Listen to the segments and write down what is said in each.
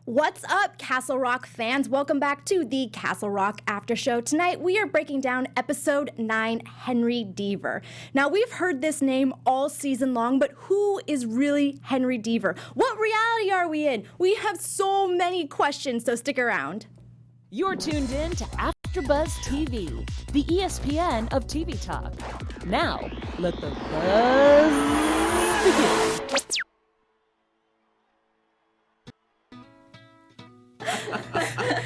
What's up, Castle Rock fans? Welcome back to the Castle Rock After Show. Tonight, we are breaking down episode 9, Henry Deaver. Now, we've heard this name all season long, but who is really Henry Deaver? What reality are we in? We have so many questions, so stick around. You're tuned in to AfterBuzz TV, the ESPN of TV talk. Now, let the buzz begin.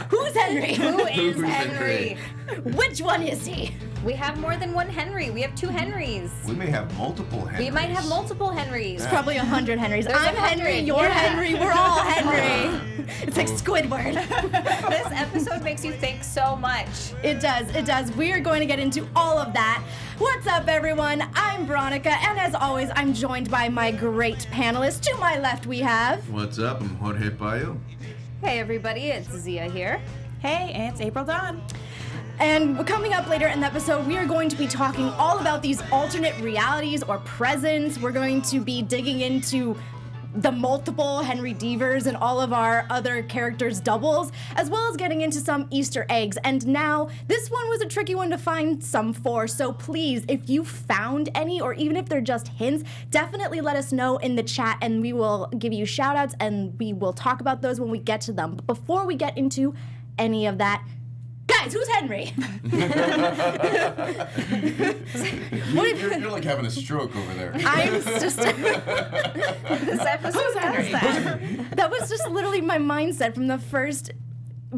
Who's Henry? Who is Henry? Which one is he? We have more than one Henry. We have two Henrys. We may have multiple Henrys. We might have multiple Henrys. It's probably 100 Henrys. There's I'm 100, Henry, you're yeah. Henry, we're all Henry. It's like Squidward. This episode makes you think so much. It does, it does. We are going to get into all of that. What's up, everyone? I'm Veronica, and as always, I'm joined by my great panelists. To my left, we have... What's up? I'm Jorge Pallo. Hey, everybody, it's Xia here. Hey, it's April Dawn. And coming up later in the episode, we are going to be talking all about these alternate realities or presents. We're going to be digging into the multiple Henry Deavers and all of our other characters' doubles, as well as getting into some Easter eggs. And now, this one was a tricky one to find some for, so please, if you found any, or even if they're just hints, definitely let us know in the chat, and we will give you shout-outs, and we will talk about those when we get to them. But before we get into any of that, guys, who's Henry? You're like having a stroke over there. I'm just... This episode has that. That was just literally my mindset from the first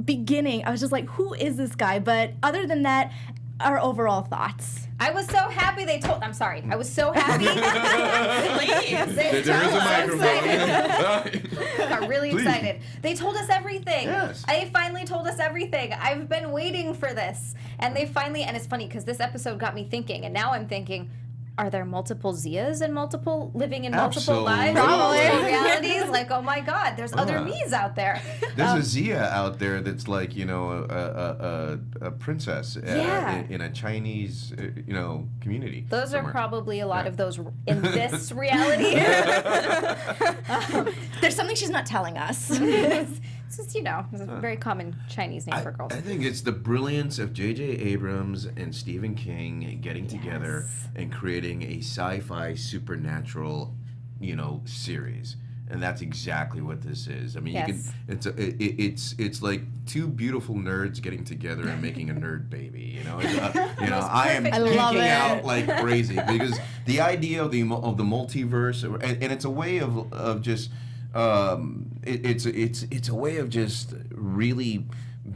beginning. I was just like, who is this guy? But other than that, our overall thoughts. I was so happy they told... I'm sorry. I was so happy. There is a microphone. Got really Please. excited. They told us everything. Yes. They finally told us everything. I've been waiting for this. And they finally... And it's funny because this episode got me thinking. And now I'm thinking... Are there multiple Zias and living in multiple lives? Probably. Multiple realities? Like, oh my God, there's other me's out there. There's a Xia out there that's like, you know, a princess in a Chinese, community. Those somewhere. are probably a lot of those in this reality. There's something she's not telling us. It's just, it's a very common Chinese name for girls. I think it's the brilliance of J.J. Abrams and Stephen King getting together and creating a sci-fi supernatural, series. And that's exactly what this is. I mean, it's like two beautiful nerds getting together and making a nerd baby. I am geeking out like crazy because the idea of the multiverse, and it's a way of just. It's a way of just really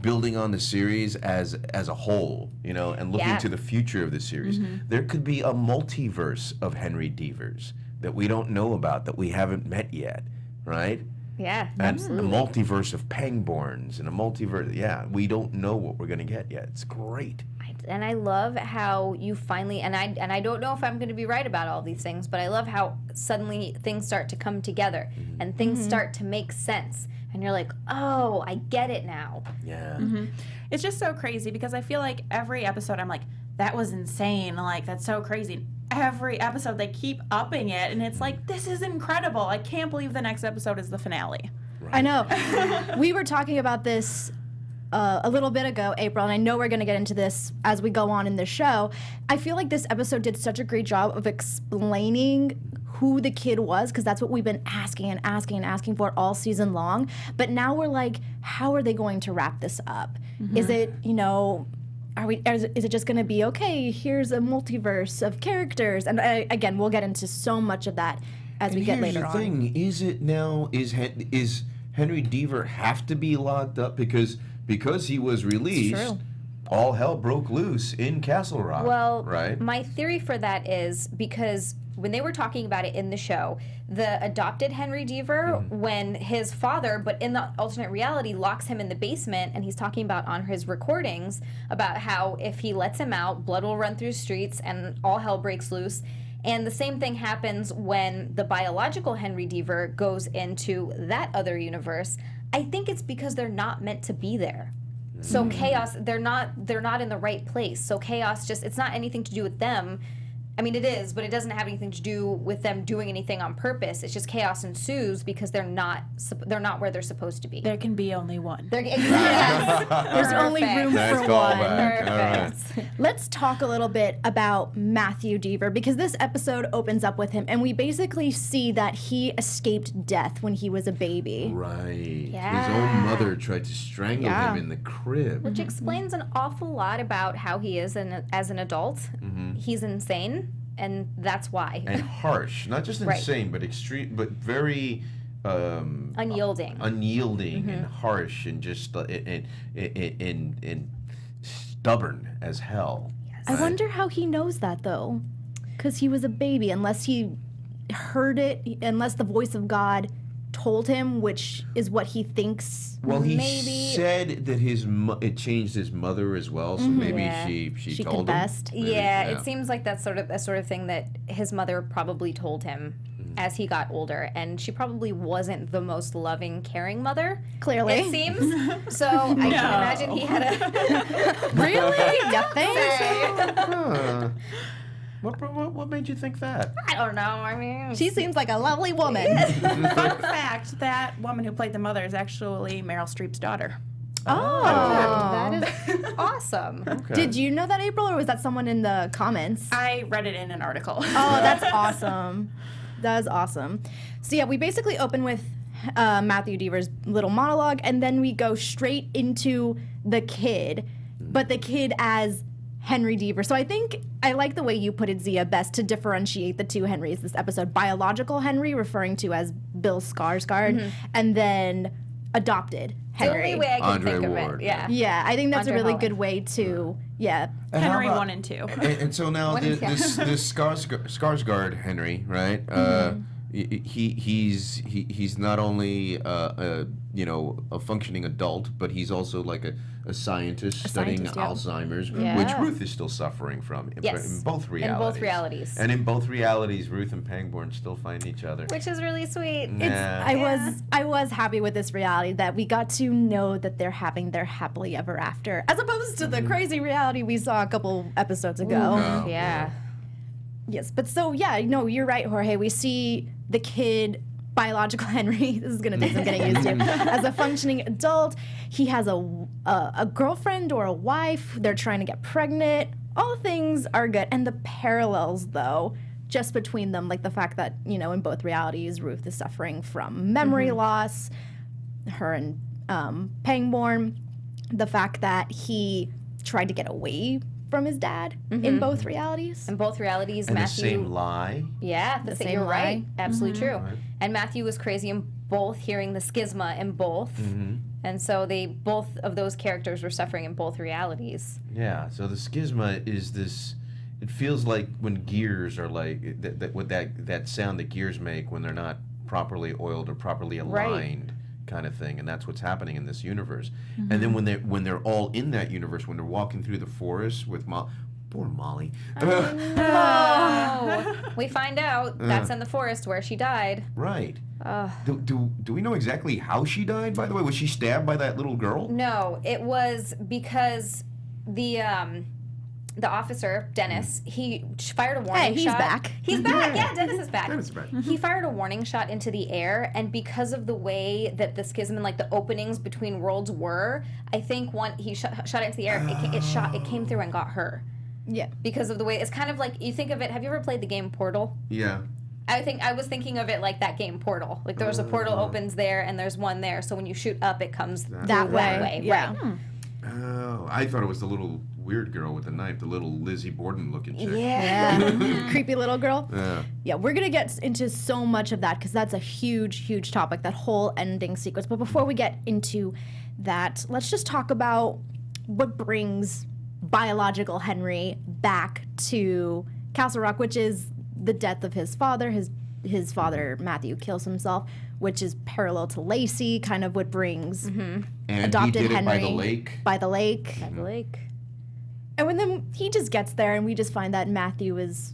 building on the series as a whole, and looking to the future of the series. Mm-hmm. There could be a multiverse of Henry Deavers that we don't know about, that we haven't met yet, right? Yeah, and absolutely. a multiverse of Pangborns and a multiverse. We don't know what we're gonna get yet. It's great. And I love how you finally, and I don't know if I'm going to be right about all these things, but I love how suddenly things start to come together and things start to make sense. And you're like, oh, I get it now. Yeah. Mm-hmm. It's just so crazy because I feel like every episode I'm like, that was insane. Like, that's so crazy. Every episode they keep upping it, and it's like, this is incredible. I can't believe the next episode is the finale. Right. I know. We were talking about this a little bit ago, April, and I know we're going to get into this as we go on in the show. I feel like this episode did such a great job of explaining who the kid was, because that's what we've been asking for all season long. But now we're like, how are they going to wrap this up? Mm-hmm. Is it, is it just going to be, okay, here's a multiverse of characters? And again, we'll get into so much of that as we get later on. Here's the thing, is it now, is Henry Deaver have to be locked up because he was released, all hell broke loose in Castle Rock, right? My theory for that is because when they were talking about it in the show, the adopted Henry Deaver, when his father, but in the alternate reality, locks him in the basement, and he's talking about on his recordings about how if he lets him out, blood will run through streets and all hell breaks loose. And the same thing happens when the biological Henry Deaver goes into that other universe. I think it's because they're not meant to be there. So chaos, they're not in the right place. So chaos it's not anything to do with them. I mean, it is, but it doesn't have anything to do with them doing anything on purpose. It's just chaos ensues because they're not where they're supposed to be. There can be only one. Yes. There's only room Nice for callback. one. All right. Let's talk a little bit about Matthew Deaver because this episode opens up with him, and we basically see that he escaped death when he was a baby. Right. Yeah. His own mother tried to strangle him in the crib. Which explains an awful lot about how he is as an adult. He's insane, and that's why. And harsh, not just Right. insane, but extreme, but very Unyielding. and harsh, and just and stubborn as hell. I wonder how he knows that though, because he was a baby. Unless he heard it, unless the voice of God told him, which is what he thinks. Well, he Maybe- said that it changed his mother as well, so maybe Yeah. she She told confessed. him. Maybe, Yeah, it seems like that's sort of thing that his mother probably told him as he got older, and she probably wasn't the most loving, caring mother. Clearly. It seems. So I can imagine he had a Really? You think? Huh. What made you think that? I don't know. I mean, She seems like a lovely woman. Fun fact, that woman who played the mother is actually Meryl Streep's daughter. Oh. that is awesome. Okay. Did you know that, April, or was that someone in the comments? I read it in an article. Oh, that's awesome. That is awesome. So yeah, we basically open with Matthew Deaver's little monologue, and then we go straight into the kid, but the kid as Henry Deaver. So I think I like the way you put it, Zia, best to differentiate the two Henrys this episode. Biological Henry, referring to as Bill Skarsgård, and then adopted The Henry. only way I can Andre think Ward. of it. Yeah. Yeah, I think that's a Andre really Holland. good way to, And how Henry about- 1 and 2. And so now What is- this Skarsgård Henry, right? He's not only a functioning adult, but he's also like a scientist studying scientist, yeah. Alzheimer's, Yeah. which Ruth is still suffering from in Yes. both realities. In both realities. And in both realities, Ruth and Pangborn still find each other. Which is really sweet. Yeah. I was happy with this reality that we got to know that they're having their happily ever after, as opposed to the crazy reality we saw a couple episodes ago. Oh, Yeah. Yes, but so yeah, no, you're right, Jorge. We see the kid, biological Henry. This is gonna be some getting used to. As a functioning adult, he has a girlfriend or a wife. They're trying to get pregnant. All things are good, and the parallels though. Just between them, like the fact that, in both realities, Ruth is suffering from memory loss, her and Pangborn, the fact that he tried to get away from his dad in both realities. In both realities, And Matthew. the same lie. Yeah, The same, same you're lie. right. Absolutely true. Right. And Matthew was crazy in both, hearing the schisma in both. And so both of those characters were suffering in both realities. Yeah, so the schisma is this. It feels like when gears are like that sound that gears make when they're not properly oiled or properly aligned, kind of thing, and that's what's happening in this universe. And then when they're all in that universe, when they're walking through the forest with poor Molly. Oh, we find out that's in the forest where she died. Right. Do we know exactly how she died? By the way, was she stabbed by that little girl? No, it was because the officer, Dennis, he fired a warning he's shot. back. He's back. Yeah, Dennis is back. Dennis is back. He fired a warning shot into the air, and because of the way that the schism and like the openings between worlds were, I think he shot it into the air. It came through and got her Yeah. because of the way it's kind of like you think of it. Have you ever played the game Portal? Yeah. I was thinking of it like that game Portal. Like there's a portal opens there, and there's one there. So when you shoot up, it comes That through way. Yeah. Right. Oh, I thought it was the little weird girl with the knife, the little Lizzie Borden looking chick. Yeah. Creepy little girl. Yeah. Yeah, we're going to get into so much of that because that's a huge, huge topic, that whole ending sequence. But before we get into that, let's just talk about what brings biological Henry back to Castle Rock, which is the death of his father. His father, Matthew, kills himself, which is parallel to Lacey, kind of what brings And adopted he did Henry it by the lake. by the lake. By the lake. And then he just gets there, and we just find that Matthew is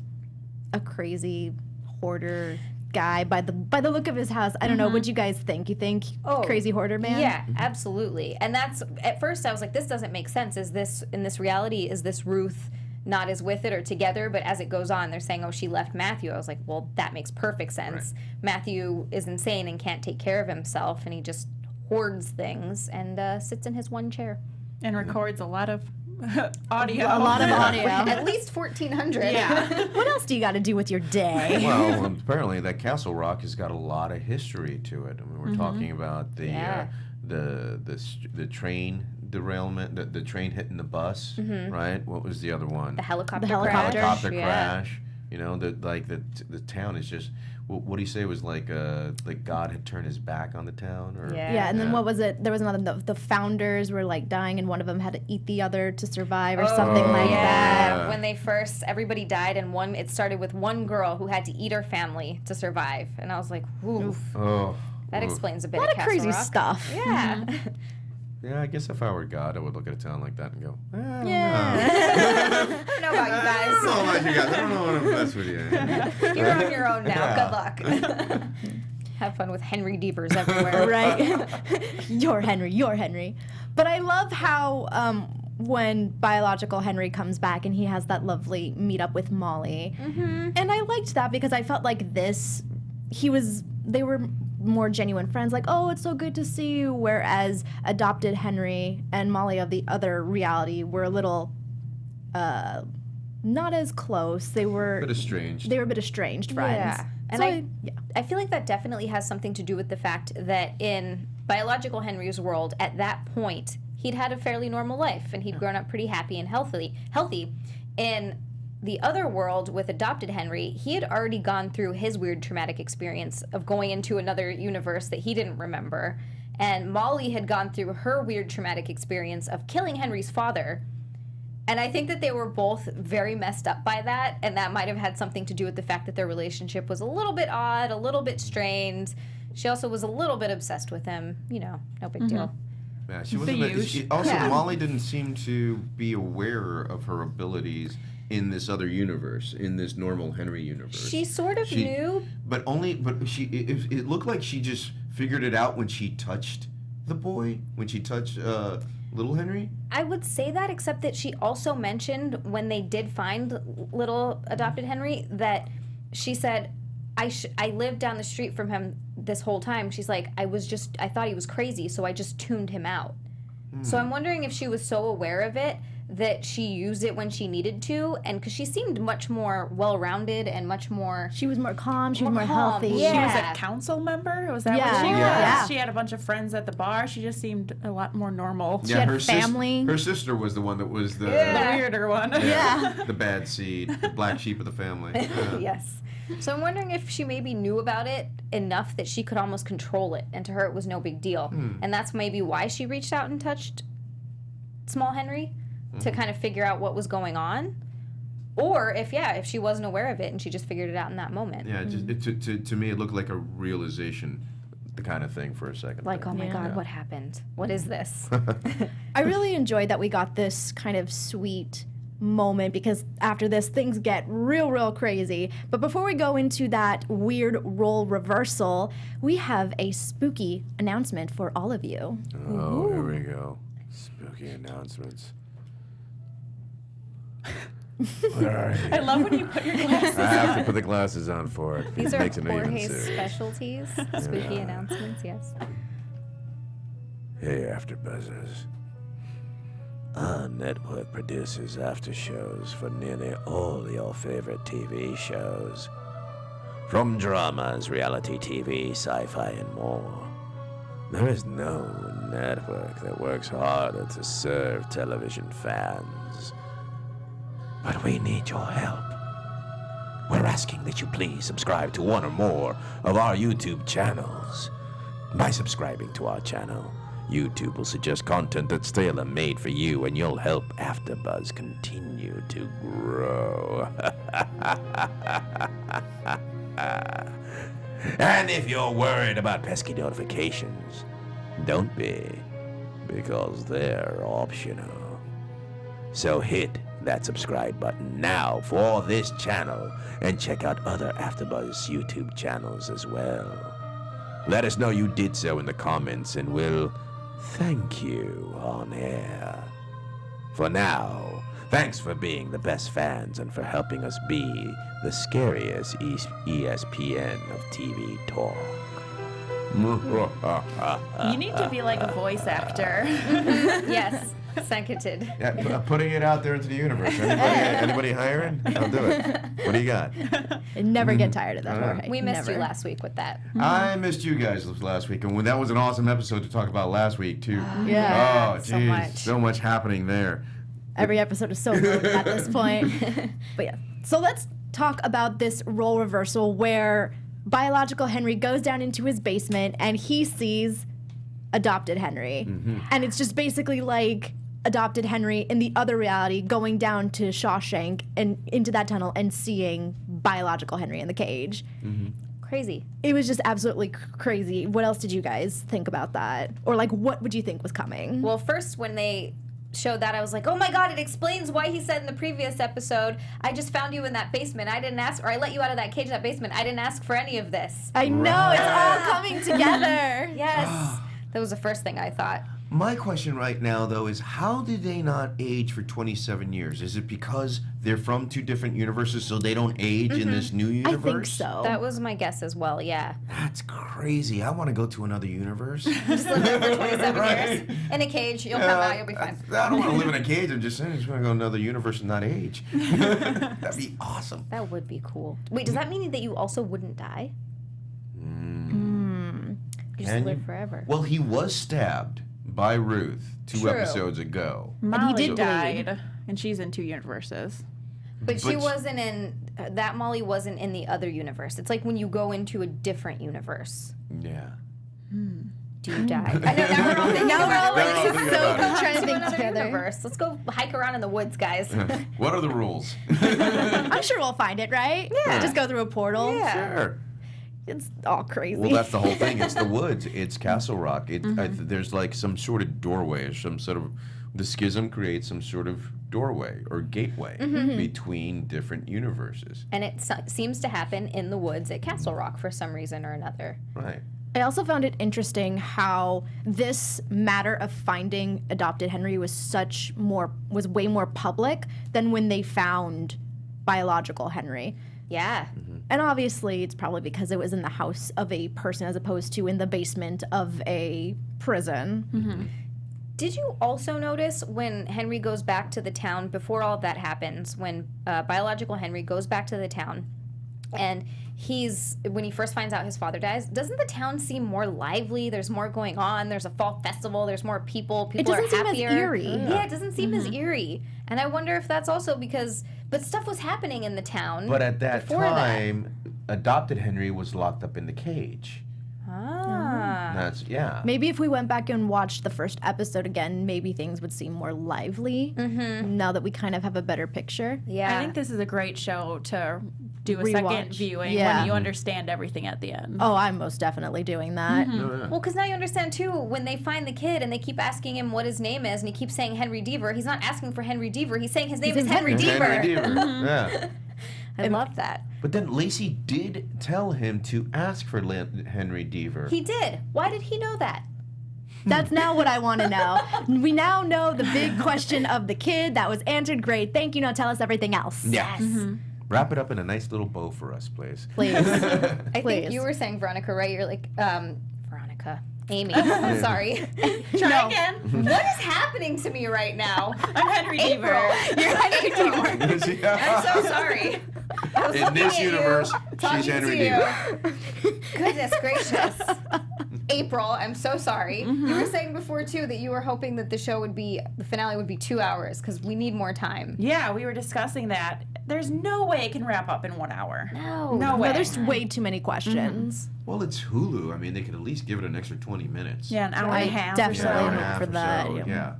a crazy hoarder guy by the look of his house. I don't know. What do you guys think? You think crazy hoarder man? Yeah, absolutely. And that's at first I was like, this doesn't make sense. Is this in this reality? Is this Ruth not as with it or together, but as it goes on, they're saying, oh, she left Matthew. I was like, well, that makes perfect sense. Right. Matthew is insane and can't take care of himself, and he just hoards things and sits in his one chair. And records a lot of audio. A lot of audio. At least 1,400. Yeah. What else do you got to do with your day? Well, apparently that Castle Rock has got a lot of history to it. I mean, we're talking about the Yeah. the train derailment, the train hitting the bus, right? What was the other one? The helicopter helicopter. crash. Helicopter Yeah. crash. You know, the town is just. What do you say? It was like God had turned his back on the town, or Yeah. Yeah, and then what was it? There was another. The founders were like dying, and one of them had to eat the other to survive, or something like Yeah, that. when they first, everybody died, and it started with one girl who had to eat her family to survive. And I was like, oof. Oh, That oof. explains a bit A lot of Castle crazy Rock. stuff. Yeah. Yeah, I guess if I were God, I would look at a town like that and go, I don't know. I don't know about you I don't guys. know about you guys. I don't know what to mess with you. You're on your own now. Yeah. Good luck. Have fun with Henry Deavers everywhere. Right? You're Henry. But I love how when biological Henry comes back and he has that lovely meetup with Molly. Mm-hmm. And I liked that because I felt like they were more genuine friends, like, oh, it's so good to see you, whereas adopted Henry and Molly of the other reality were a little not as close. They were Bit estranged. They were a bit estranged friends. Yeah. And So I feel like that definitely has something to do with the fact that in biological Henry's world, at that point, he'd had a fairly normal life and he'd grown up pretty happy and healthy. In the other world with adopted Henry, he had already gone through his weird traumatic experience of going into another universe that he didn't remember. And Molly had gone through her weird traumatic experience of killing Henry's father. And I think that they were both very messed up by that, and that might have had something to do with the fact that their relationship was a little bit odd, a little bit strained. She also was a little bit obsessed with him. You know, no big deal. Yeah, she wasn't. Also, Molly didn't seem to be aware of her abilities in this other universe, in this normal Henry universe. She sort of knew. But it looked like she just figured it out when she touched the boy, when she touched little Henry. I would say that, except that she also mentioned when they did find little adopted Henry that she said, I lived down the street from him this whole time. She's like, I thought he was crazy, so I just tuned him out. So I'm wondering if she was so aware of it that she used it when she needed to, and because she seemed much more well-rounded and much more... she was more calm, she was More more calm, healthy. yeah. She was a council member? Was that Yeah. what she was? Yeah. She had a bunch of friends at the bar. She just seemed a lot more normal. She had family. Her sister was the one that was the The weirder one. Yeah. the bad seed, the black sheep of the family. Yeah. Yes. So I'm wondering if she maybe knew about it enough that she could almost control it, and to her it was no big deal. And that's maybe why she reached out and touched small Henry to kind of figure out what was going on. Or if she wasn't aware of it and she just figured it out in that moment. Yeah, to me, it looked like a realization, the kind of thing for a second. Like, there. oh my Yeah. God, what happened? What is this? I really enjoyed that we got this kind of sweet moment because after this things get real crazy. But before we go into that weird role reversal, we have a spooky announcement for all of you. Oh, here we go. Spooky announcements. Where are you? I love when you put your glasses I have to put the glasses on for it. These It are makes it even Jorge's serious. specialties. Spooky announcements, yes. Hey, AfterBuzzers. Our network produces after shows for nearly all your favorite TV shows. From dramas, reality TV, sci-fi, and more. There is no network that works harder to serve television fans. But we need your help. We're asking that you please subscribe to one or more of our YouTube channels. By subscribing to our channel, YouTube will suggest content that's tailor-made for you, and you'll help AfterBuzz continue to grow. And if you're worried about pesky notifications, don't be, because they're optional. So hit that subscribe button now for this channel, and check out other AfterBuzz YouTube channels as well. Let us know you did so in the comments, and we'll thank you on air. For now, Thanks for being the best fans and for helping us be the scariest ESPN of TV talk. You need to be like a voice actor. Yes, seconded. Yeah, putting it out there into the universe. Anybody hiring? I'll do it. What do you got? I never get tired of that, Jorge. We missed Never. you last week with that. I missed you guys last week, and that was an awesome episode to talk about last week too. Yeah. Oh, so geez, much. so much happening there. Every episode is so good at this point. But yeah. So let's talk about this role reversal where biological Henry goes down into his basement and he sees adopted Henry. And it's just basically like adopted Henry in the other reality going down to Shawshank and into that tunnel and seeing biological Henry in the cage. Crazy. It was just absolutely crazy. What else did you guys think about that? Or like what would you think was coming? Well, first when they showed that, I was like, oh my god, it explains why he said in the previous episode, I just found you in that basement. I didn't ask, or I let you out of that cage in that basement. I didn't ask for any of this. I know, it's all coming together. Yes. That was the first thing I thought. My question right now, though, is how did they not age for 27 years? Is it because they're from two different universes, so they don't age in this new I universe? think so. That was my guess as well, yeah. That's crazy. I want to go to another universe. Just live there for 27 Right. years. In a cage, you'll come out, you'll be fine. I don't want to live in a cage. I'm just saying, I just want to go to another universe and not age. That'd be awesome. That would be cool. Wait, does that mean that you also wouldn't die? You just Can live you? forever. Well, he was stabbed by Ruth two True. episodes ago. Molly did bleed. died, and she's in 2 universes. But she But- wasn't in, that Molly wasn't in the other universe. It's like when you go into a different universe. Yeah. Do you die? I know, now we're all thinking Now we're about all it. like, Now this we're is thinking so about good it. trying to To think another together. universe. Let's go hike around in the woods, guys. What are the rules? I'm sure we'll find it, right? Yeah. Just go through a portal. Yeah. Sure. It's all crazy. Well, that's the whole thing. It's the woods. It's Castle Rock. There's like some sort of doorway or some sort of... The schism creates some sort of doorway or gateway between different universes. And it seems to happen in the woods at Castle Rock for some reason or another. Right. I also found it interesting how this matter of finding adopted Henry was way more public than when they found biological Henry. Yeah. And obviously, it's probably because it was in the house of a person as opposed to in the basement of a prison. Did you also notice when Henry goes back to the town, before all of that happens, when biological Henry goes back to the town, and when he first finds out his father dies, doesn't the town seem more lively? There's more going on. There's a fall festival. There's more people. People doesn't are seem as happier. eerie. Yeah, it doesn't seem as eerie. And I wonder if that's also because, but stuff was happening in the town. But at that before time, adopted Henry was locked up in the cage. Ah. That's, yeah. Maybe if we went back and watched the first episode again, maybe things would seem more lively now that we kind of have a better picture. Yeah. I think this is a great show to do a second Rewatch. viewing Yeah. when you understand everything at the end. Oh, I'm most definitely doing that. Well, because now you understand, too, when they find the kid and they keep asking him what his name is, and he keeps saying Henry Deaver, he's not asking for Henry Deaver. He's saying his name is Henry It's Deaver. Henry Deaver. Yeah. I love that. But then Lacey did tell him to ask for Henry Deaver. He did. Why did he know that? That's now what I want to know. We now know the big question of the kid. That was answered. Great. Thank you. Now tell us everything else. Yes. Wrap it up in a nice little bow for us, please. Please. I Please. think you were saying Veronica, right? You're like, Veronica. Amy. I'm sorry. Try again. What is happening to me right now? I'm Henry April. Deaver. You're Henry Deaver. I'm so sorry. I was In looking this at you, universe, talking she's Henry to you. Deaver. Goodness gracious. April, I'm so sorry. You were saying before, too, that you were hoping that the finale would be 2 hours because we need more time. Yeah, we were discussing that. There's no way it can wrap up in 1 hour. No. No way. No, there's way too many questions. Well, it's Hulu. I mean, they could at least give it an extra 20 minutes. Yeah, an hour I and a half. definitely or so. hour and a hope half for or that, so, yeah. yeah.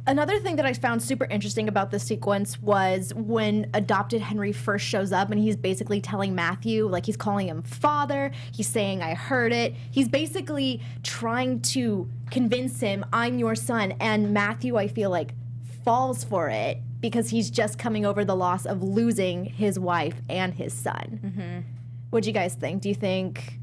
Another thing that I found super interesting about this sequence was when adopted Henry first shows up and he's basically telling Matthew, like he's calling him father, he's saying, I heard it. He's basically trying to convince him, I'm your son. And Matthew, I feel like, falls for it because he's just coming over the loss of losing his wife and his son. What do you guys think? Do you think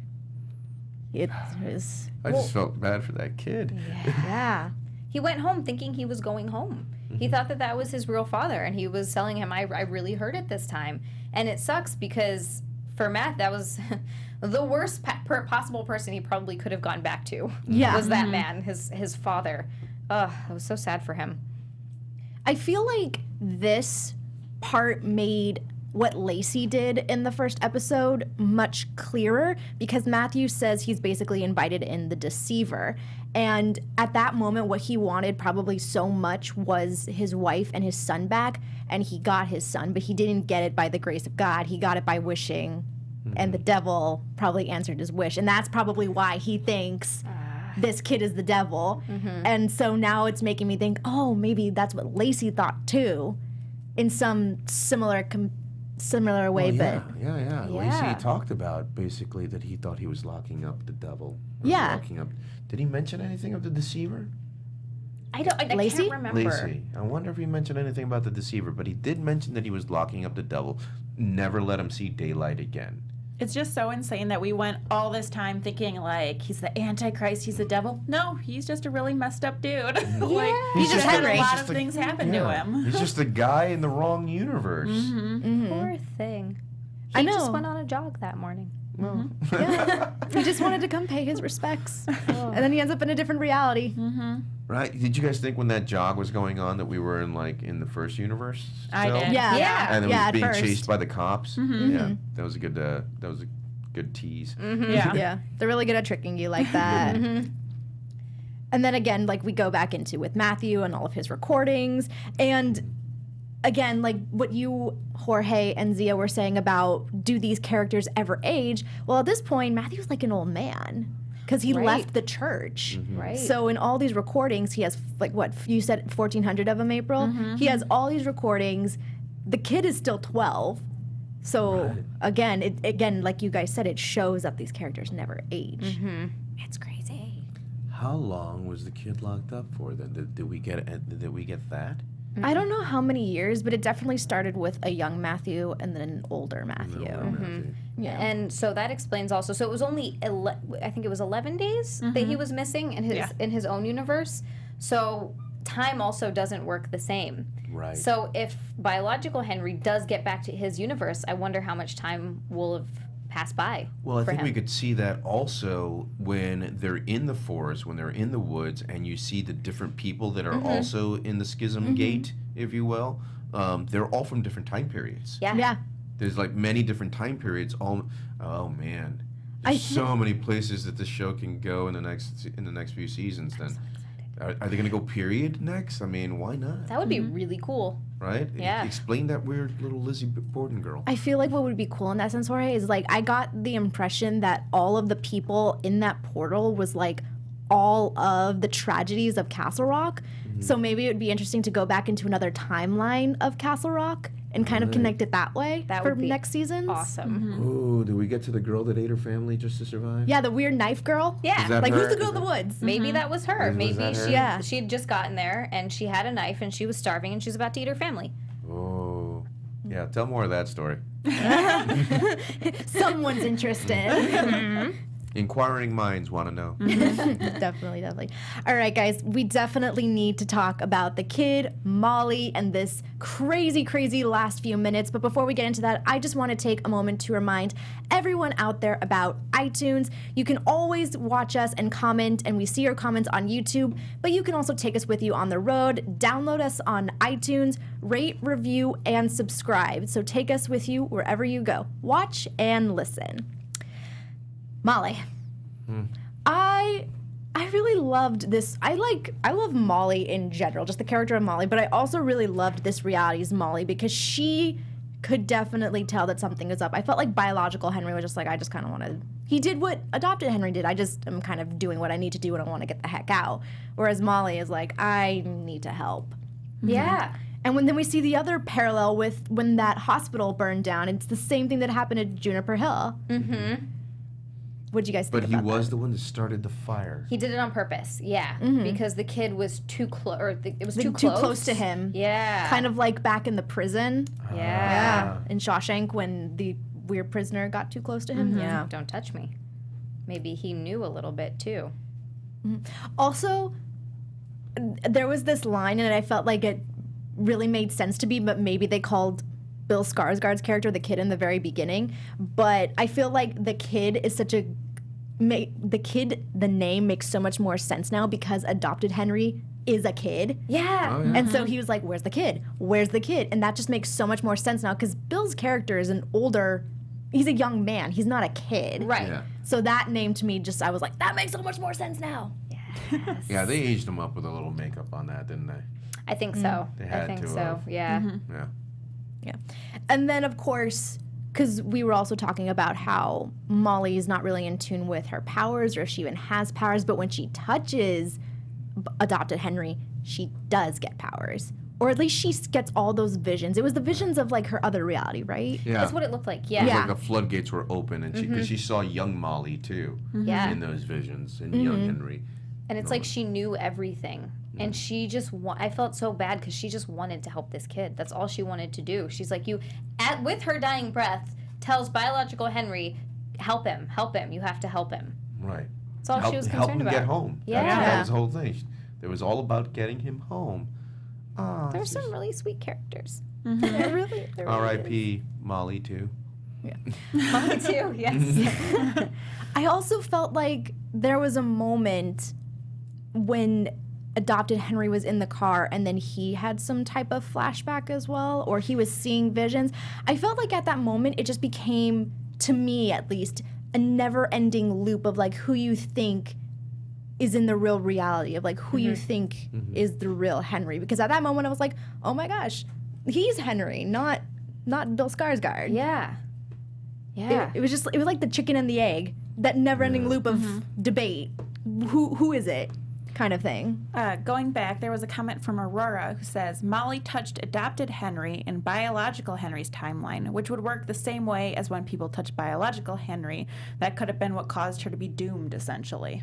it was... I just felt bad for that kid. Yeah. He went home thinking he was going home. He thought that was his real father, and he was telling him, I really heard it this time. And it sucks because for Matt, that was the worst possible person he probably could have gone back to. Yeah. Was that man, his father. Ugh, it was so sad for him. I feel like this part made what Lacey did in the first episode much clearer, because Matthew says he's basically invited in the deceiver. And at that moment, what he wanted probably so much was his wife and his son back, and he got his son, but he didn't get it by the grace of God. He got it by wishing, and the devil probably answered his wish. And that's probably why he thinks this kid is the devil. And so now it's making me think, oh, maybe that's what Lacey thought too, in some similar way. Well, but yeah. Yeah. Lacey talked about basically that he thought he was locking up the devil. Yeah. Locking up. Did he mention anything of the deceiver? I Lacey? can't remember. Lacey. I wonder if he mentioned anything about the deceiver, but he did mention that he was locking up the devil. Never let him see daylight again. It's just so insane that we went all this time thinking like he's the Antichrist, he's the devil. No, he's just a really messed up dude. Like He's just had Henry. a lot He's of just things happen to him. He's just a guy in the wrong universe. Poor thing. He I know. just went on a jog that morning. yeah, he just wanted to come pay his respects, and then he ends up in a different reality. Right? Did you guys think when that jog was going on that we were in the first universe? I still? did. Yeah. And it Yeah, was at being first. chased by the cops. Yeah, that was a good tease. Yeah. Yeah, they're really good at tricking you like that. And then again, like we go back into with Matthew and all of his recordings, and again, like what you, Jorge and Xia, were saying about, do these characters ever age? Well, at this point, Matthew's like an old man because he Right. left the church. Right. So in all these recordings, he has like what you said, 1,400 of them, April. He has all these recordings. The kid is still 12. So again, like you guys said, it shows that these characters never age. It's crazy. How long was the kid locked up for then? Did we get that? I don't know how many years, but it definitely started with a young Matthew and then an older Matthew. Yeah. And so that explains also. So it was only, I think it was 11 days that he was missing in his own universe. So time also doesn't work the same. Right. So if biological Henry does get back to his universe, I wonder how much time will have passed by. Well, I for think him. we could see that also when they're in the forest, when they're in the woods, and you see the different people that are also in the schism gate, if you will. They're all from different time periods. Yeah. Yeah. There's like many different time periods. Oh man, there's so many places that this show can go in the next few seasons. Then, are they going to go period next? I mean, why not? That would be really cool. Right? Yeah. Explain that weird little Lizzie Borden girl. I feel like what would be cool in that sense, Jorge, is like I got the impression that all of the people in that portal was like all of the tragedies of Castle Rock. So maybe it would be interesting to go back into another timeline of Castle Rock and kind of connect it that way That for would be next seasons. Awesome. Oh, did we get to the girl that ate her family just to survive? Yeah, the weird knife girl. Yeah. Is that Like her? who's the girl in the woods? Maybe that was her. Was Maybe that her? Yeah. she had just gotten there and she had a knife and she was starving and she was about to eat her family. Oh, yeah. Tell more of that story. Someone's interested. Inquiring minds want to know. Definitely. All right, guys, we definitely need to talk about the kid, Molly, and this crazy last few minutes. But before we get into that, I just want to take a moment to remind everyone out there about iTunes. You can always watch us and comment, and we see your comments on YouTube, but you can also take us with you on the road. Download us on iTunes, rate, review, and subscribe. So take us with you wherever you go. Watch and listen. Molly. I really loved this. I love Molly in general, just the character of Molly, but I also really loved this reality's Molly because she could definitely tell that something was up. I felt like biological Henry was just like, I just kind of want to, he did what adopted Henry did. I just am kind of doing what I need to do and I want to get the heck out. Whereas Molly is like, I need to help. Yeah. And then we see the other parallel with when that hospital burned down. It's the same thing that happened at Juniper Hill. What'd you guys think But he about was that? the one that started the fire. He did it on purpose. Yeah. Because the kid was too close, or it was too Too close. close to him. Yeah. Kind of like back in the prison. Yeah. In Shawshank when the weird prisoner got too close to him. Yeah. Don't touch me. Maybe he knew a little bit too. Also, there was this line, and I felt like it really made sense to me, but maybe they called Bill Skarsgård's character the kid in the very beginning. But I feel like the kid is such a the name makes so much more sense now because adopted Henry is a kid. Yeah. Oh, yeah. And so he was like, where's the kid? Where's the kid? And that just makes so much more sense now because Bill's character is he's a young man. He's not a kid. Right. Yeah. So that name to me I was like, that makes so much more sense now. Yes. Yeah, they aged him up with a little makeup on that, didn't they? I think so. They I had think to so. have. Yeah. Yeah. Yeah. And then, of course, because we were also talking about how Molly is not really in tune with her powers or if she even has powers, but when she touches adopted Henry, she does get powers. Or at least she gets all those visions. It was the visions of, like, her other reality, right? Yeah. That's what it looked like. Yeah. It was Yeah. like the floodgates were open, and because she saw young Molly too Yeah. in those visions, and young Henry. And it's like she knew everything. And she just, I felt so bad because she just wanted to help this kid. That's all she wanted to do. She's like, with her dying breath, tells biological Henry, help him, you have to help him. Right. That's all she was help concerned him about. get home. Yeah. That was the whole thing. It was all about getting him home. Oh, There were some really sweet characters. There really is. R.I.P. Molly too. Molly too, yes. I also felt like there was a moment when adopted Henry was in the car and then he had some type of flashback as well, or he was seeing visions. I felt like at that moment it just became, to me at least, a never-ending loop of like who you think is in the real reality, of like who you think is the real Henry. Because at that moment I was like, oh my gosh, he's Henry, not Bill Skarsgård. Yeah. Yeah. It was like the chicken and the egg, that never-ending loop of debate. Who is it? Kind of thing. Going back, there was a comment from Aurora who says, Molly touched adopted Henry in biological Henry's timeline, which would work the same way as when people touch biological Henry. That could have been what caused her to be doomed, essentially.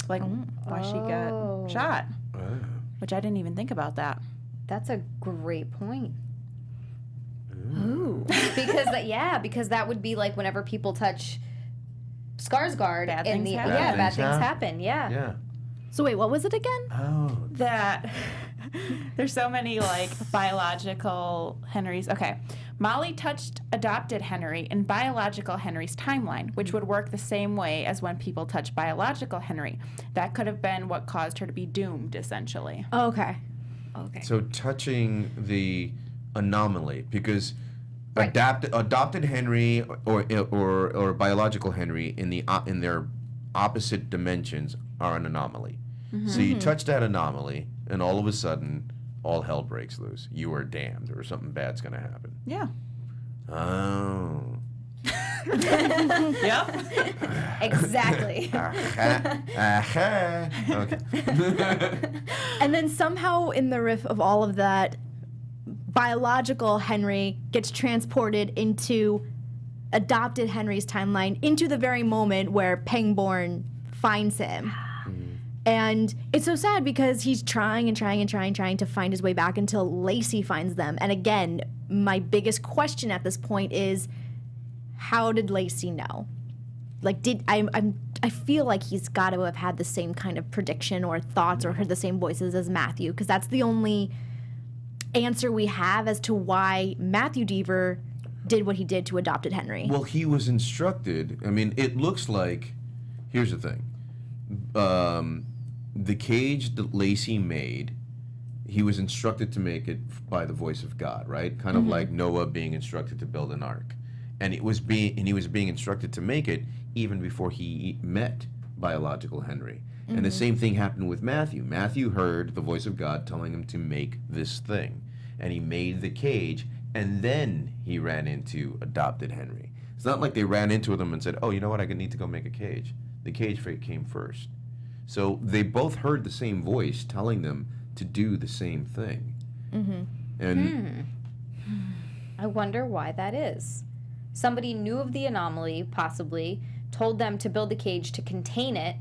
Like, why she got shot. Which I didn't even think about that. That's a great point. Ooh. because that would be like whenever people touch Skarsgård Bad in things the happen. bad things happen. Yeah. Yeah. So wait, what was it again? Oh. That there's so many like biological Henrys. Okay. Molly touched adopted Henry in biological Henry's timeline, which would work the same way as when people touch biological Henry. That could have been what caused her to be doomed, essentially. Oh, okay. So touching the anomaly, because Right. adopted Henry or biological Henry in their opposite dimensions are an anomaly. So you touch that anomaly, and all of a sudden, all hell breaks loose. You are damned, or something bad's going to happen. Yeah. Oh. Yep. Exactly. Aha. Okay. And then somehow in the riff of all of that, biological Henry gets transported into adopted Henry's timeline, into the very moment where Pangborn finds him. And it's so sad because he's trying to find his way back until Lacey finds them. And again, my biggest question at this point is, how did Lacey know? Like, I feel like he's got to have had the same kind of prediction or thoughts or heard the same voices as Matthew, because that's the only answer we have as to why Matthew Deaver did what he did to adopted Henry. Well, he was instructed. I mean, it looks like, here's the thing. The cage that Lacey made, he was instructed to make it by the voice of God, right? Kind of like Noah being instructed to build an ark. And he was being instructed to make it even before he met biological Henry. And the same thing happened with Matthew. Matthew heard the voice of God telling him to make this thing. And he made the cage, and then he ran into adopted Henry. It's not like they ran into them and said, oh, you know what, I need to go make a cage. The cage fate came first. So they both heard the same voice telling them to do the same thing. And I wonder why that is. Somebody knew of the anomaly, possibly, told them to build a cage to contain it,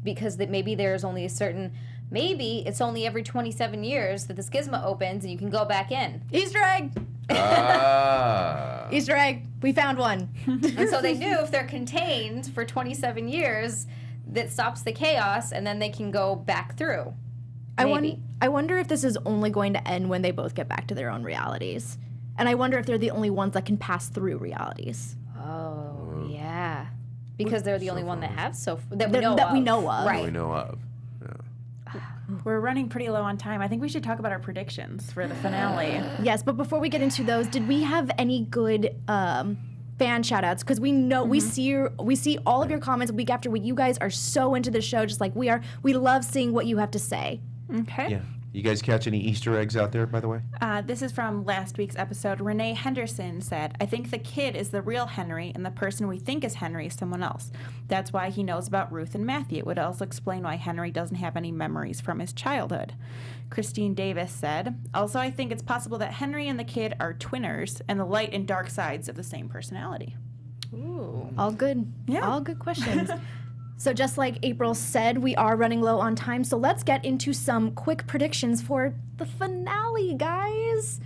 because that maybe there's only a certain, maybe it's only every 27 years that the schisma opens and you can go back in. Easter egg! Easter egg! We found one. And so they knew if they're contained for 27 years, that stops the chaos, and then they can go back through. Maybe. I wonder if this is only going to end when they both get back to their own realities. And I wonder if they're the only ones that can pass through realities. Oh, yeah. Because they're the only one that have that That we know of. Right. We know of. We're running pretty low on time. I think we should talk about our predictions for the finale. Yes, but before we get into those, did we have any good fan shout-outs? Because we know we see all of your comments week after week. You guys are so into the show, just like we are. We love seeing what you have to say. Okay. Yeah. You guys catch any Easter eggs out there, by the way? This is from last week's episode. Renee Henderson said, I think the kid is the real Henry, and the person we think is Henry is someone else. That's why he knows about Ruth and Matthew. It would also explain why Henry doesn't have any memories from his childhood. Christine Davis said, also, I think it's possible that Henry and the kid are twinners and the light and dark sides of the same personality. Ooh. All good. Yeah. All good questions. So just like April said, we are running low on time. So let's get into some quick predictions for the finale, guys.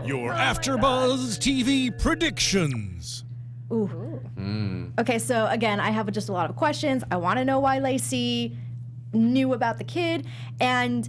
Your AfterBuzz TV predictions. Ooh. Okay, so again, I have just a lot of questions. I want to know why Lacey knew about the kid, and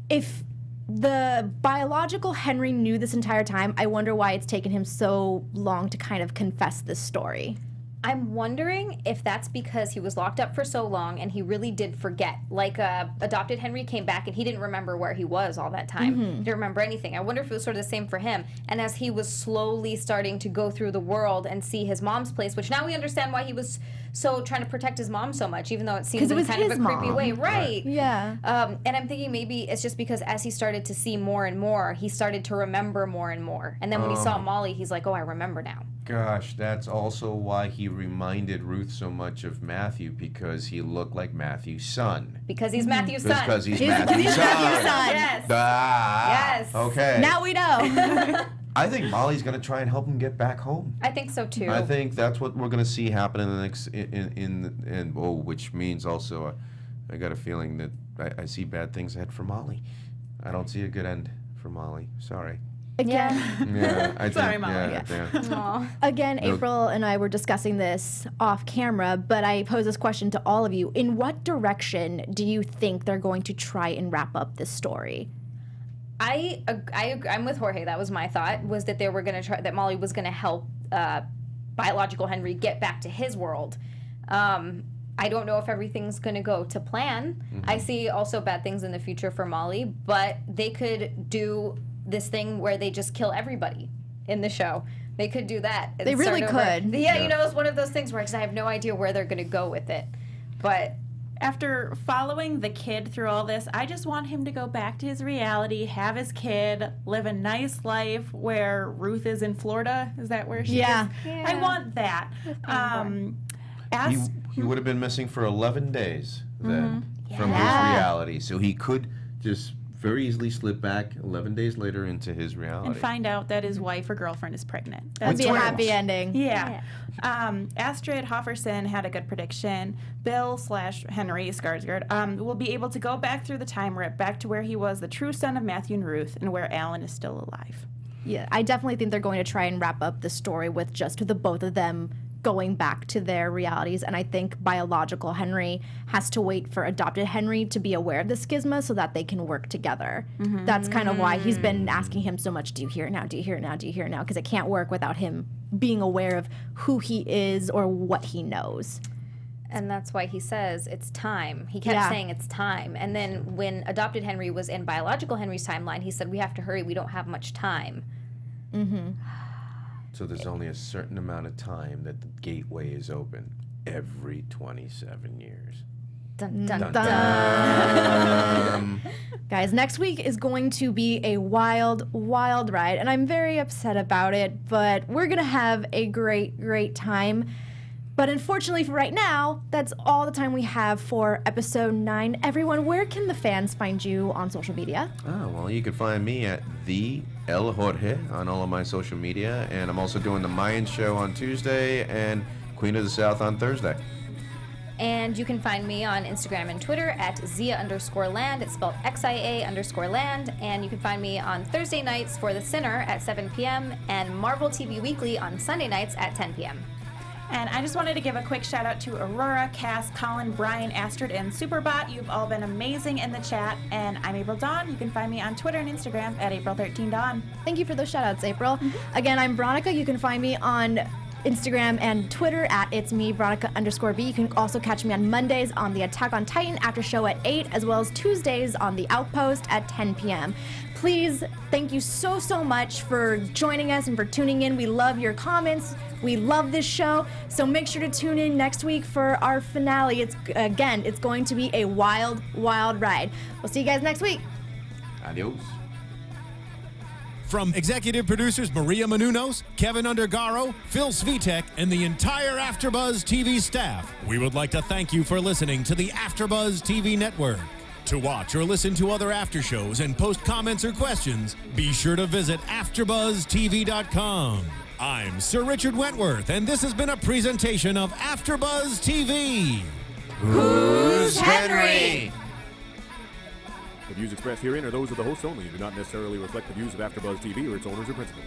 if the biological Henry knew this entire time, I wonder why it's taken him so long to kind of confess this story. I'm wondering if that's because he was locked up for so long and he really did forget. Like, adopted Henry came back and he didn't remember where he was all that time. He didn't remember anything. I wonder if it was sort of the same for him. And as he was slowly starting to go through the world and see his mom's place, which now we understand why he was so trying to protect his mom so much, even though it seems it in was kind of a his creepy mom. way. Right. Yeah. And I'm thinking maybe it's just because as he started to see more and more, he started to remember more and more. And then when he saw Molly, he's like, oh, I remember now. Gosh, that's also why he reminded Ruth so much of Matthew, because he looked like Matthew's son. Because he's Matthew's son. Because he's Matthew's son. Yes. Yes. Okay. Now we know. I think Molly's going to try and help him get back home. I think so too. I think that's what we're going to see happen in the next, which means also, I got a feeling that I see bad things ahead for Molly. I don't see a good end for Molly. Sorry. Again, Yeah, I think. Sorry, Molly. Yeah. Aw. Again, No. April and I were discussing this off camera, but I pose this question to all of you. In what direction do you think they're going to try and wrap up this story? I'm with Jorge. That was my thought, was that they were going to try, that Molly was going to help biological Henry get back to his world. I don't know if everything's going to go to plan. I see also bad things in the future for Molly, but they could do this thing where they just kill everybody in the show. They could do that. And They really start over. could. Yeah, you know, it's one of those things where I have no idea where they're going to go with it. But After following the kid through all this, I just want him to go back to his reality, have his kid, live a nice life where Ruth is in Florida. Is that where she is? I want that. He would have been missing for 11 days then from his Yeah. reality. So he could just very easily slip back 11 days later into his reality. and find out that his wife or girlfriend is pregnant. That'd be a twins. happy ending. Yeah. Astrid Hofferson had a good prediction. Bill/Henry Skarsgård will be able to go back through the time rip back to where he was the true son of Matthew and Ruth and where Alan is still alive. Yeah, I definitely think they're going to try and wrap up the story with just the both of them going back to their realities. And I think biological Henry has to wait for adopted Henry to be aware of the schisma so that they can work together. That's kind of why he's been asking him so much, do you hear it now? Do you hear it now? Do you hear it now? Because it can't work without him being aware of who he is or what he knows. And that's why he says it's time. He kept saying it's time. And then when adopted Henry was in biological Henry's timeline, he said, we have to hurry. We don't have much time. So there's only a certain amount of time that the gateway is open every 27 years. Dun, dun, Dun, dun. dun. Guys, next week is going to be a wild, wild ride, and I'm very upset about it, but we're going to have a great, great time. But unfortunately for right now, that's all the time we have for episode 9. Everyone, where can the fans find you on social media? Oh, well, you can find me at the El Jorge on all of my social media, and I'm also doing the Mayan show on Tuesday and Queen of the South on Thursday. And you can find me on Instagram and Twitter at Xia_land. It's spelled XIA_land. And you can find me on Thursday nights for The Sinner at 7 p.m. and Marvel TV Weekly on Sunday nights at 10 p.m. And I just wanted to give a quick shout out to Aurora, Cass, Colin, Brian, Astrid, and Superbot. You've all been amazing in the chat. And I'm April Dawn. You can find me on Twitter and Instagram at April13Dawn. Thank you for those shout outs, April. Again, I'm Veronica. You can find me on Instagram and Twitter at it's me, Veronica_B. You can also catch me on Mondays on the Attack on Titan after show at 8, as well as Tuesdays on the Outpost at 10 p.m. Please, thank you so much for joining us and for tuning in. We love your comments. We love this show. So make sure to tune in next week for our finale. It's going to be a wild ride. We'll see you guys next week. Adios. From executive producers Maria Menounos, Keven Undergaro, Phil Svitek, and the entire AfterBuzz TV staff, we would like to thank you for listening to the AfterBuzz TV network. To watch or listen to other after shows and post comments or questions, be sure to visit AfterBuzzTV.com. I'm Sir Richard Wentworth, and this has been a presentation of AfterBuzz TV. Who's Henry? The views expressed herein are those of the hosts only and do not necessarily reflect the views of AfterBuzz TV or its owners or principals.